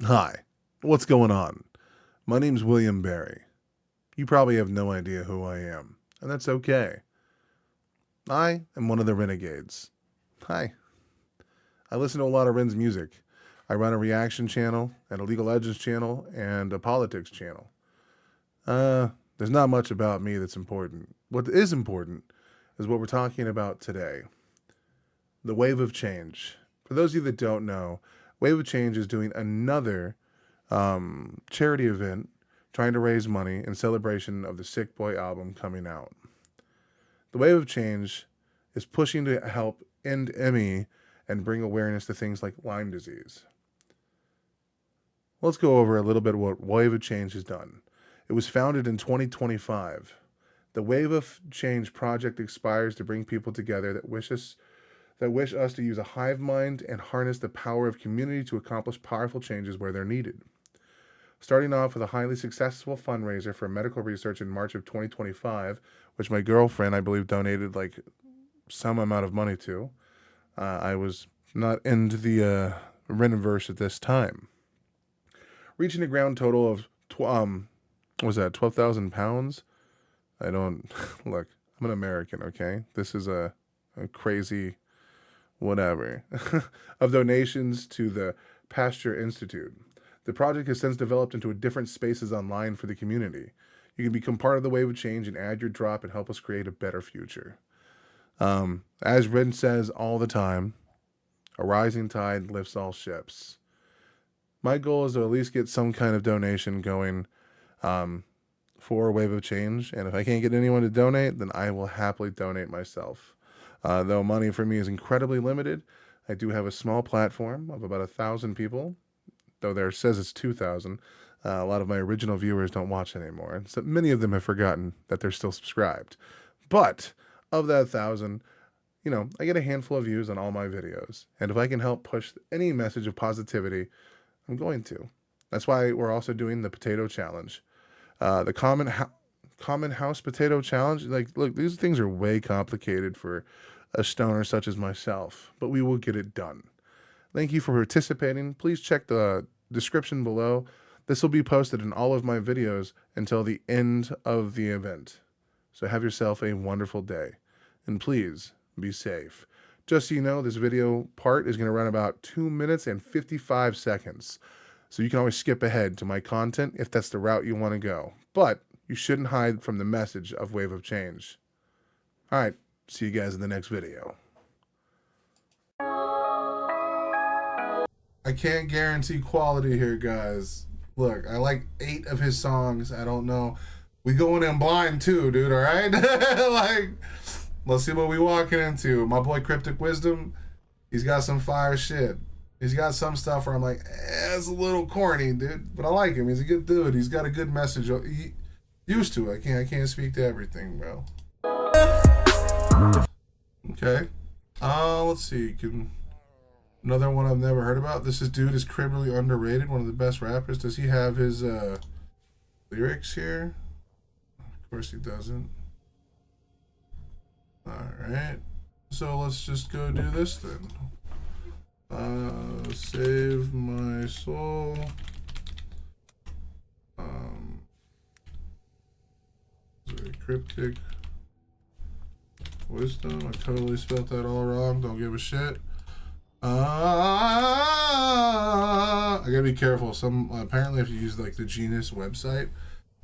Hi, what's going on? My name's William Barry. You probably have no idea who I am, and that's okay. I am one of the renegades. Hi, I listen to a lot of Ren's music. I run a reaction channel, and a League of Legends channel, and a politics channel. There's not much about me that's important. What is important is what we're talking about today, the wave of change. For those of you that don't know, Wave of Change is doing another charity event trying to raise money in celebration of the Sick Boy album coming out. The Wave of Change is pushing to help end ME and bring awareness to things like Lyme disease. Let's go over a little bit what Wave of Change has done. It was founded in 2025. The Wave of Change project aspires to bring people together that wish us to use a hive mind and harness the power of community to accomplish powerful changes where they're needed. Starting off with a highly successful fundraiser for medical research in March of 2025, which my girlfriend, I believe, donated like some amount of money to. I was not into the Reniverse at this time. Reaching a ground total of, what was that, 12,000 pounds? I don't, look, I'm an American, okay? This is a crazy whatever, of donations to the Pasture Institute. The project has since developed into different spaces online for the community. You can become part of the Wave of Change and add your drop and help us create a better future. As Ren says all the time, a rising tide lifts all ships. My goal is to at least get some kind of donation going for a Wave of Change, and if I can't get anyone to donate, then I will happily donate myself. Though money for me is incredibly limited, I do have a small platform of about 1,000 people, though there says it's 2,000. A lot of my original viewers don't watch anymore, so many of them have forgotten that they're still subscribed. But of that 1,000, I get a handful of views on all my videos, and if I can help push any message of positivity, I'm going to. That's why we're also doing the potato challenge. The common house potato challenge. Like, look, these things are way complicated for a stoner such as myself, but we will get it done. Thank you for participating. Please check the description below. This will be posted in all of my videos until the end of the event. So have yourself a wonderful day, and please be safe. Just so you know, this video part is going to run about 2 minutes and 55 seconds. So you can always skip ahead to my content if that's the route you want to go. But you shouldn't hide from the message of Wave of Change. All right, see you guys in the next video. I can't guarantee quality here, guys. Look, I like 8 of his songs. I don't know. We going in blind too, dude, all right? Like, let's see what we walking into. My boy Cryptic Wisdom, he's got some fire shit. He's got some stuff where I'm like, it's a little corny, dude. But I like him. He's a good dude. He's got a good message. He used to. I can't speak to everything, bro. Okay. Let's see. Another one I've never heard about. This dude is criminally underrated. One of the best rappers. Does he have his lyrics here? Of course he doesn't. Alright. So let's just go do this then. Save my soul. Cryptic Wisdom. I totally spelled that all wrong. Don't give a shit. I gotta be careful. Apparently, if you use like the Genius website.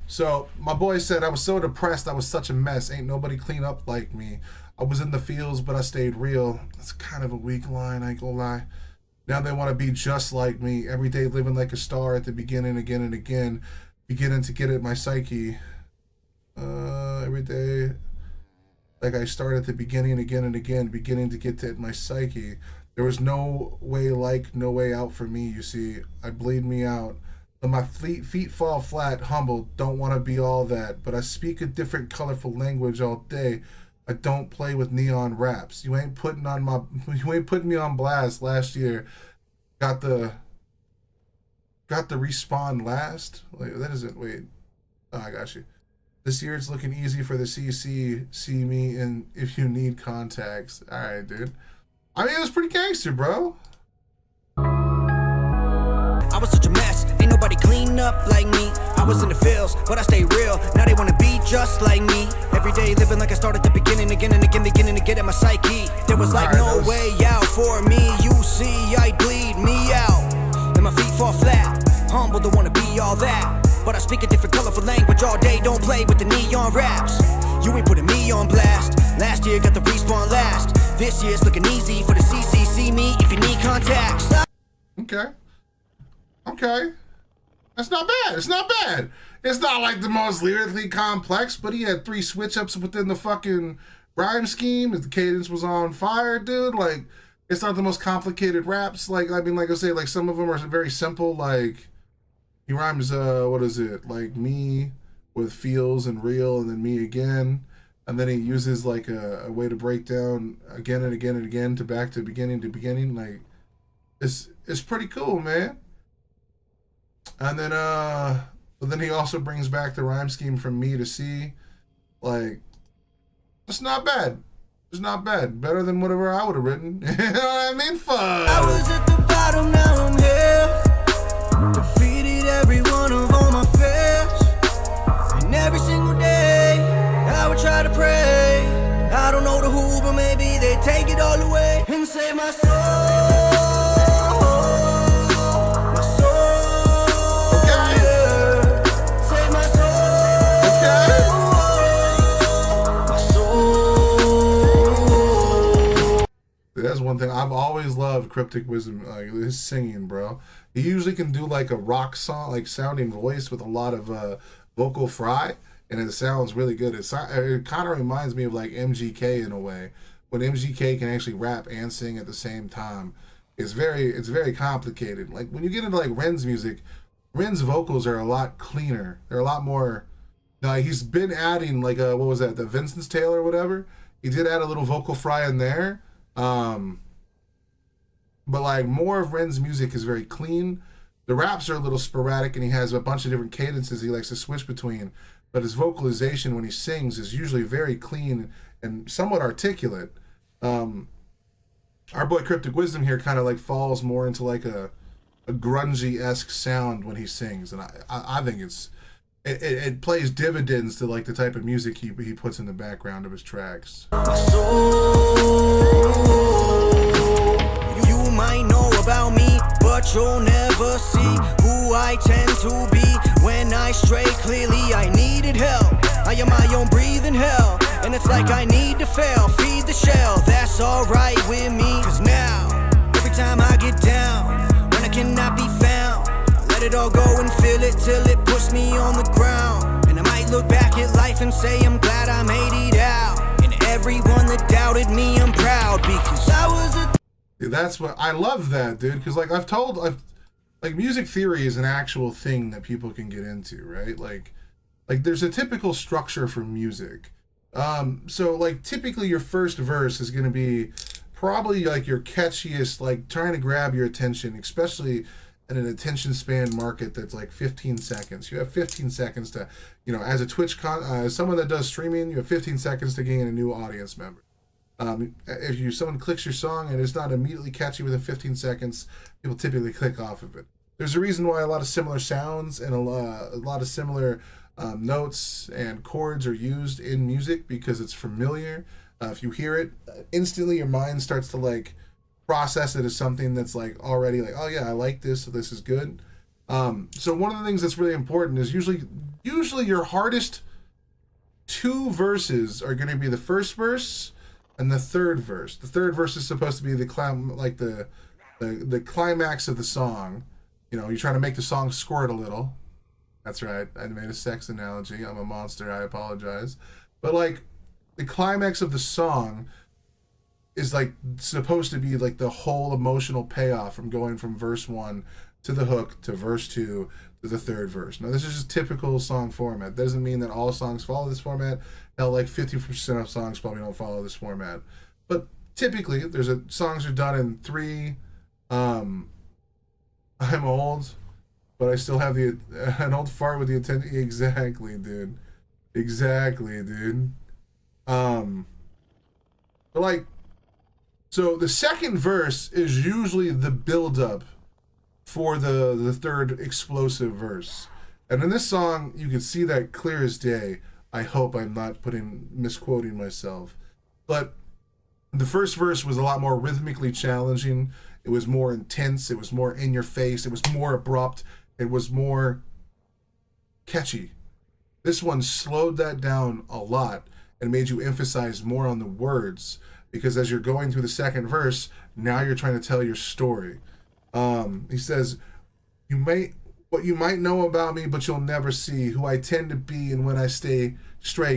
So my boy said, I was so depressed. I was such a mess. Ain't nobody clean up like me. I was in the fields, but I stayed real. That's kind of a weak line, I ain't gonna lie. Now they want to be just like me. Every day living like a star at the beginning, again and again. Beginning to get at my psyche. Every day, like I start at the beginning again and again. Beginning to get to my psyche. There was no way no way out for me, you see. I bleed me out. But my feet fall flat, humble, don't want to be all that. But I speak a different colorful language all day. I don't play with neon raps. You ain't putting me on blast last year. Got the respawn last? Wait, that isn't, wait. Oh, I got you. This year it's looking easy for the CC. See me and if you need contacts. Alright, dude. I mean, it was pretty gangster, bro. I was such a mess. up like me. I was in the fields, but I stay real. Now they wanna be just like me. Every day living like I started at the beginning, again and again, beginning to get at my psyche. There was like no way out for me. You see, I bleed me out. Then my feet fall flat. Humble, don't wanna be all that. But I speak a different colorful language all day. Don't play with the neon raps. You ain't putting me on blast. Last year got the respawn last. This year's looking easy for the CC. See me if you need contacts. Okay. Okay. That's not bad. It's not bad. It's not like the most lyrically complex, but he had 3 switch-ups within the fucking rhyme scheme. The cadence was on fire, dude. Like, it's not the most complicated raps. Like, I mean, like I say, like, some of them are very simple. Like, he rhymes, what is it? Like, me with feels and real, and then me again. And then he uses, like, a way to break down again and again and again to back to beginning to beginning. Like, it's pretty cool, man. And then but then he also brings back the rhyme scheme from me to C. Like, it's not bad. It's not bad. Better than whatever I would have written. You know what I mean? Fuck. I was at the bottom, now I'm here. Defeated every one of all my fears. And every single day I would try to pray. I don't know the who, but maybe they take it all away and save my soul. That's one thing I've always loved Cryptic Wisdom, like his singing, bro. He usually can do like a rock song, like sounding voice with a lot of vocal fry, and it sounds really good. It kind of reminds me of like MGK in a way, when MGK can actually rap and sing at the same time. It's very complicated. Like when you get into like Ren's music, Ren's vocals are a lot cleaner. They're a lot more. He's been adding like what was that, the Vincent's Tale or whatever. He did add a little vocal fry in there. But like more of Ren's music is very clean. The raps are a little sporadic, and he has a bunch of different cadences he likes to switch between. But his vocalization when he sings is usually very clean and somewhat articulate. Our boy Cryptic Wisdom here kind of like falls more into like a grungy-esque sound when he sings, and I think it plays dividends to like the type of music he puts in the background of his tracks. You might know about me, but you'll never see who I tend to be. When I stray, clearly I needed help. I am my own breathing hell, and it's like I need to fail. Feed the shell, that's alright with me. Cause now, every time I get down, when I cannot be found, I let it all go and feel it till it puts me on the ground. And I might look back at life and say I'm glad I made it out. And everyone that doubted me, I'm proud because I was a... That's what I love that, dude, because like like music theory is an actual thing that people can get into, right? Like there's a typical structure for music. So like typically your first verse is going to be probably like your catchiest, like trying to grab your attention, especially in an attention span market that's like 15 seconds. You have 15 seconds to, as a as someone that does streaming, you have 15 seconds to gain a new audience member. If someone clicks your song and it's not immediately catchy within 15 seconds, people typically click off of it. There's a reason why a lot of similar sounds and a lot of similar notes and chords are used in music, because it's familiar. If you hear it, instantly your mind starts to like process it as something that's like already like, oh yeah, I like this, so this is good. So one of the things that's really important is usually your hardest 2 verses are going to be the first verse and the third verse. The third verse is supposed to be the climax of the song. You're trying to make the song squirt a little. That's right. I made a sex analogy. I'm a monster. I apologize. But like the climax of the song is like supposed to be like the whole emotional payoff from going from verse 1 to the hook to verse 2 to the third verse. Now this is just typical song format. Doesn't mean that all songs follow this format. Hell, like 50% of songs probably don't follow this format. But typically songs are done in 3. I'm old, but I still have an old fart with the attention. Exactly, dude. But like, so the second verse is usually the build-up for the third explosive verse. And in this song, you can see that clear as day. I hope I'm not misquoting myself. But the first verse was a lot more rhythmically challenging. It was more intense. It was more in your face. It was more abrupt. It was more catchy. This one slowed that down a lot and made you emphasize more on the words, because as you're going through the second verse, now you're trying to tell your story. He says, what you might know about me, but you'll never see who I tend to be, and when I stray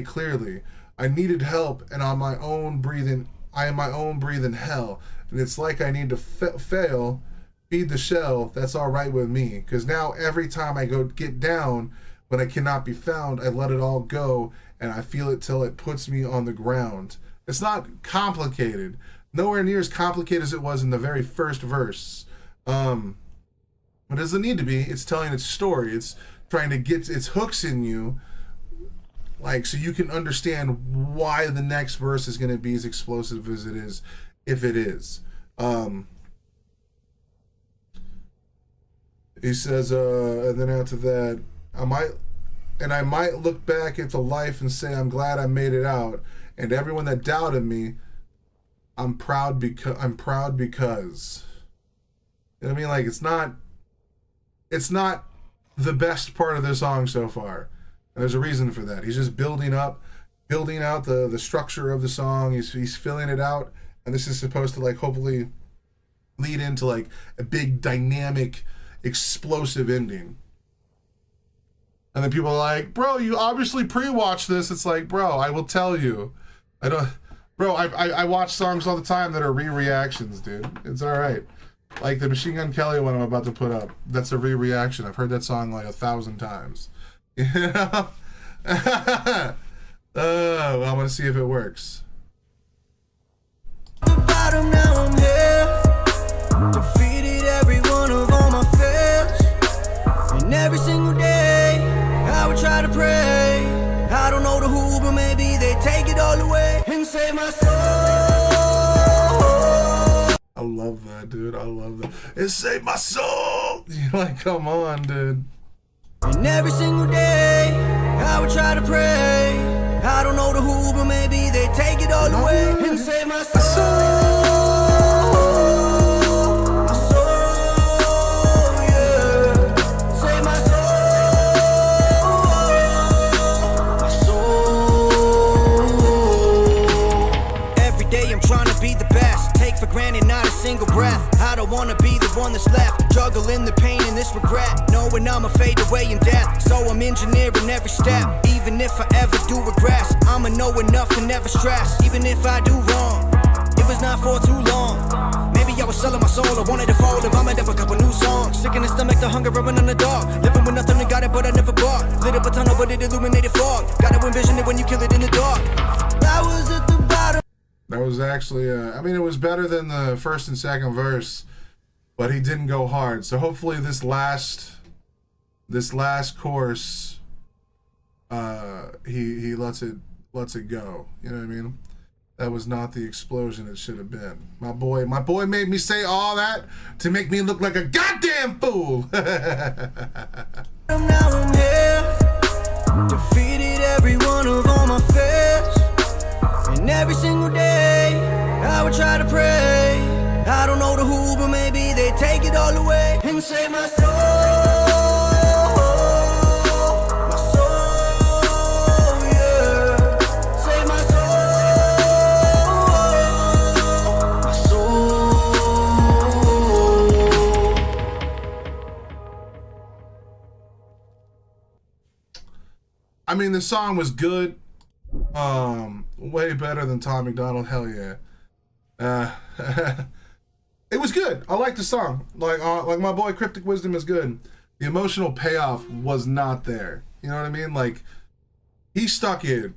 clearly. I needed help, and I am my own breathing hell. And it's like I need to fail, feed the shell. That's all right with me, because now every time I get down, when I cannot be found, I let it all go, and I feel it till it puts me on the ground. It's not complicated. Nowhere near as complicated as it was in the very first verse. But it doesn't need to be. It's telling its story. It's trying to get its hooks in you, like, so you can understand why the next verse is going to be as explosive as it is, if it is. He says, and then after that, I might look back at the life and say I'm glad I made it out, and everyone that doubted me, I'm proud because. You know what I mean? Like, it's not the best part of the song so far. And there's a reason for that. He's just building out the structure of the song. He's filling it out, and this is supposed to, like, hopefully lead into, like, a big dynamic, explosive ending. And then people are like, bro, you obviously pre-watched this. It's like, bro, I will tell you. I watch songs all the time that are re-reactions, dude. It's all right. Like the Machine Gun Kelly one I'm about to put up. That's a re-reaction. I've heard that song like 1,000 times. You know? I want to see if it works. The bottom, now I'm here. Defeated every one of all my fears. And every single day, I would try to pray. I don't know the who, but maybe they take it all away and save my soul. I love that, dude. I love that. It saved my soul. You're like, come on, dude. And every single day, I would try to pray. I don't know the who, but maybe they take it all away and save my soul. My soul, yeah. Save my soul. My soul. Every day I'm trying to be the best. Take for granted not a single breath. I don't wanna be the one that's left, juggling the pain and this regret, knowing I'ma fade away in death. So I'm engineering every step. Even if I ever do regress, I'ma know enough to never stress. Even if I do wrong, it was not for too long. Maybe I was selling my soul, I wanted to fall. If I made up a couple new songs, sick in the stomach, the hunger running in the dark. Living with nothing, I got it, but I never bought. Lit up a tunnel, but it illuminated fog. Gotta envision it when you kill it in the dark. I was at the bottom. That was actually, it was better than the first and second verse, but he didn't go hard. So hopefully this last chorus, he lets it go. You know what I mean? That was not the explosion it should have been. My boy made me say all that to make me look like a goddamn fool. Now I'm here, defeated every one of all my fears. And every single day, I would try to pray. I don't know the who, but maybe they take it all away and save my soul. My soul, yeah. Save my soul. My soul. I mean, the song was good. Way better than Tom McDonald. Hell yeah. It was good. I like the song. Like my boy Cryptic Wisdom is good. The emotional payoff was not there. You know what I mean? Like, he stuck it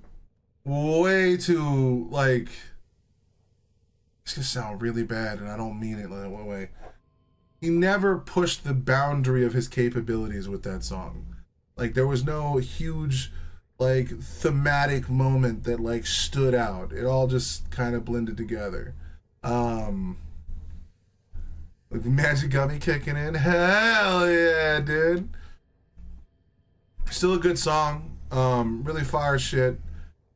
way too, like, it's gonna sound really bad, and I don't mean it that way. He never pushed the boundary of his capabilities with that song. Like, there was no huge, like, thematic moment that, like, stood out. It all just kind of blended together. Like, the magic got me kicking in. Hell yeah, dude. Still a good song. Really fire shit.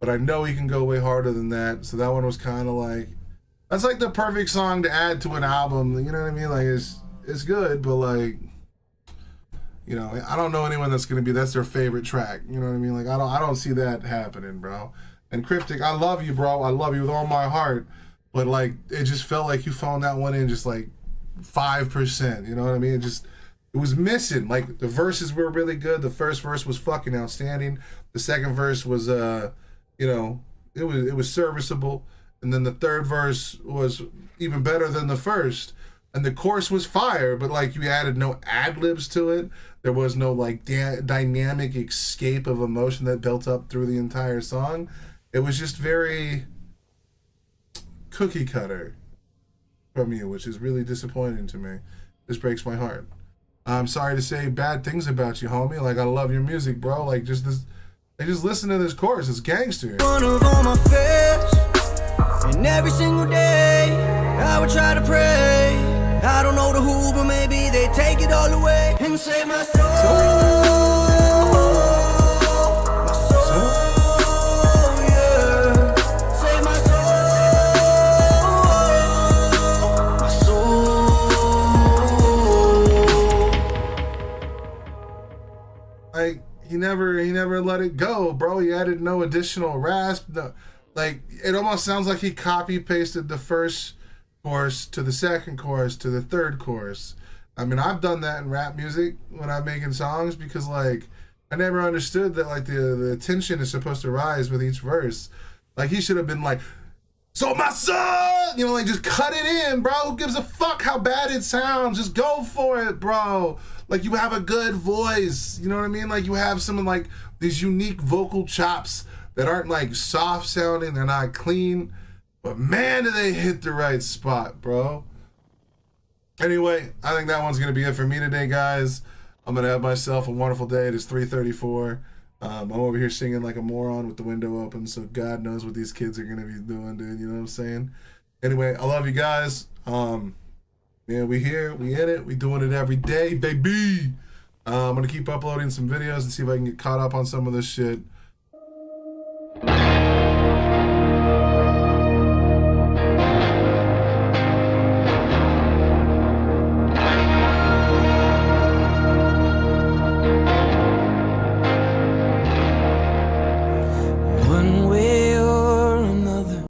But I know he can go way harder than that. So that one was kind of like, that's like the perfect song to add to an album. You know what I mean? Like it's good, but like, you know, I don't know anyone that's gonna be that's their favorite track. You know what I mean? Like I don't see that happening, bro. And Cryptic, I love you, bro. I love you with all my heart. But like, it just felt like you phoned that one in just like 5%. You know what I mean? It was missing. Like the verses were really good. The first verse was fucking outstanding. The second verse was you know, it was serviceable. And then the third verse was even better than the first. And the chorus was fire, but like you added no ad-libs to it. There was no like dynamic escape of emotion that built up through the entire song. It was just very cookie cutter from you, which is really disappointing to me. This breaks my heart. I'm sorry to say bad things about you, homie. Like, I love your music, bro. Like, just listen to this chorus. It's gangster. One of all my fears, and every single day I would try to pray. I don't know the who, but maybe they take it all away and save my soul. Like he never let it go, bro. He added no additional rasp. No, like it almost sounds like he copy pasted the first chorus to the second chorus to the third chorus. I mean, I've done that in rap music when I'm making songs because like I never understood that like the tension is supposed to rise with each verse. Like he should have been like, so my son, you know, like just cut it in, bro. Who gives a fuck how bad it sounds? Just go for it, bro. Like you have a good voice, you know what I mean? Like you have some like these unique vocal chops that aren't like soft sounding, they're not clean, but man, do they hit the right spot, bro. Anyway, I think that one's gonna be it for me today, guys. I'm gonna have myself a wonderful day. It is 3:34. I'm over here singing like a moron with the window open, so God knows what these kids are gonna be doing, dude. You know what I'm saying? Anyway, I love you guys. Yeah, we here, we in it, we doing it every day, baby. I'm gonna keep uploading some videos and see if I can get caught up on some of this shit.